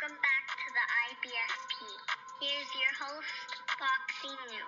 Welcome back to the IBSP. Here's your host, Foxy New.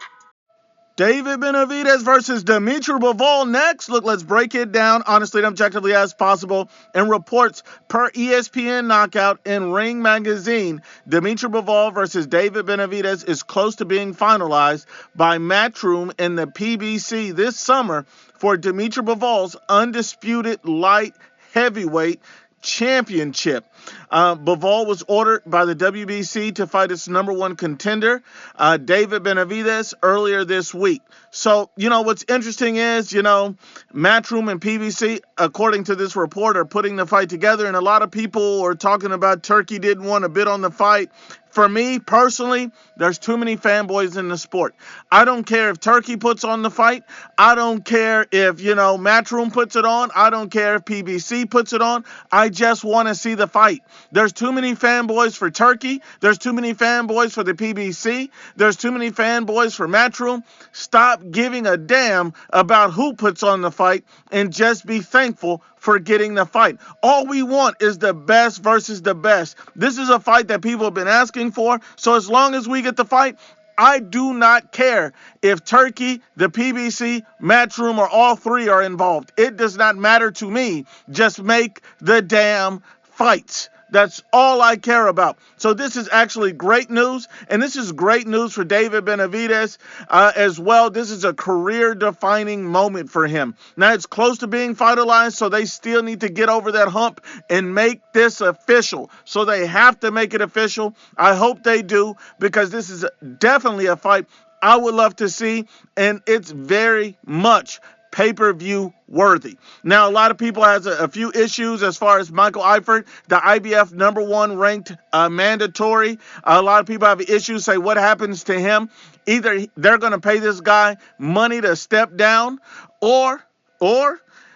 David Benavidez versus Dmitry Bivol next. Look, let's break it down honestly and objectively as possible. In reports per ESPN Knockout and Ring Magazine, Dmitry Bivol versus David Benavidez is close to being finalized by Matchroom in the PBC this summer for Dmitry Bivol's undisputed light heavyweight championship. Bivol was ordered by the WBC to fight its number one contender, David Benavidez, earlier this week. So, what's interesting is, Matchroom and PBC, according to this report, are putting the fight together, and a lot of people are talking about Turkey didn't want to bid on the fight. For me, personally, there's too many fanboys in the sport. I don't care if Turkey puts on the fight. I don't care if, Matchroom puts it on. I don't care if PBC puts it on. I just want to see the fight. There's too many fanboys for Turkey. There's too many fanboys for the PBC. There's too many fanboys for Matchroom. Stop giving a damn about who puts on the fight and just be thankful for getting the fight. All we want is the best versus the best. This is a fight that people have been asking for. So as long as we get the fight, I do not care if Turkey, the PBC, Matchroom, or all three are involved. It does not matter to me. Just make the damn fights. That's all I care about. So this is actually great news, and this is great news for David Benavidez as well. This is a career-defining moment for him. Now, it's close to being finalized, so they still need to get over that hump and make this official. So they have to make it official. I hope they do, because this is definitely a fight I would love to see, and it's very much pay-per-view worthy. Now, a lot of people has a few issues as far as Michael Eifert, the IBF number one ranked mandatory. A lot of people have issues, say what happens to him. Either they're going to pay this guy money to step down, or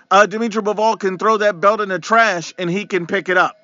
Dmitry Bivol can throw that belt in the trash and he can pick it up.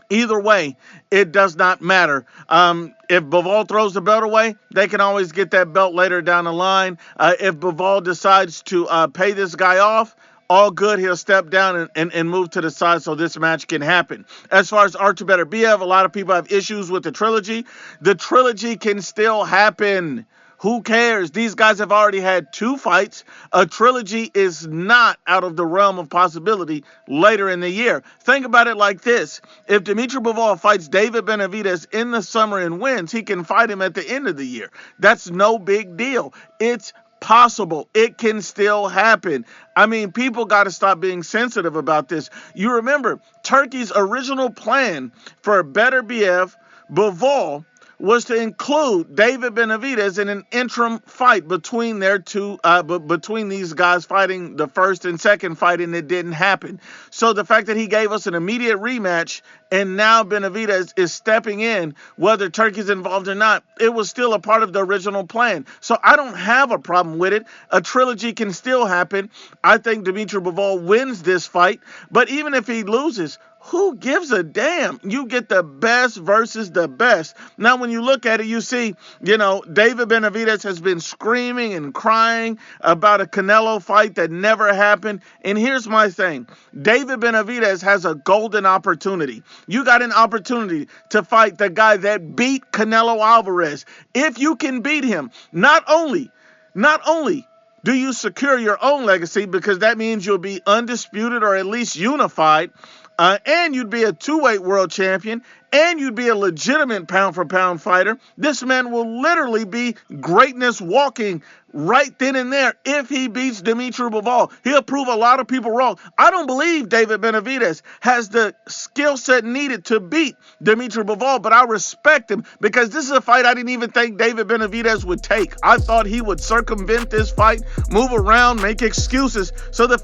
Either way, it does not matter. If Bivol throws the belt away, they can always get that belt later down the line. If Bivol decides to pay this guy off, all good. He'll step down and move to the side so this match can happen. As far as Artur Beterbiev, a lot of people have issues with the trilogy. The trilogy can still happen. Who cares? These guys have already had 2 fights. A trilogy is not out of the realm of possibility later in the year. Think about it like this. If Dmitry Bivol fights David Benavidez in the summer and wins, he can fight him at the end of the year. That's no big deal. It's possible. It can still happen. I mean, people got to stop being sensitive about this. You remember, Turkey's original plan for Beterbiev, Bivol, was to include David Benavidez in an interim fight between between these guys fighting the first and second fight, and it didn't happen. So the fact that he gave us an immediate rematch and now Benavidez is stepping in, whether Turkey's involved or not, it was still a part of the original plan. So I don't have a problem with it. A trilogy can still happen. I think Dmitry Bivol wins this fight, but even if he loses, who gives a damn? You get the best versus the best. Now, when you look at it, you see, David Benavidez has been screaming and crying about a Canelo fight that never happened. And here's my thing. David Benavidez has a golden opportunity. You got an opportunity to fight the guy that beat Canelo Alvarez. If you can beat him, not only do you secure your own legacy, because that means you'll be undisputed or at least unified, and you'd be a 2-weight world champion, and you'd be a legitimate pound-for-pound fighter. This man will literally be greatness walking right then and there if he beats Dmitry Bivol. He'll prove a lot of people wrong. I don't believe David Benavidez has the skill set needed to beat Dmitry Bivol, but I respect him because this is a fight I didn't even think David Benavidez would take. I thought he would circumvent this fight, move around, make excuses. So the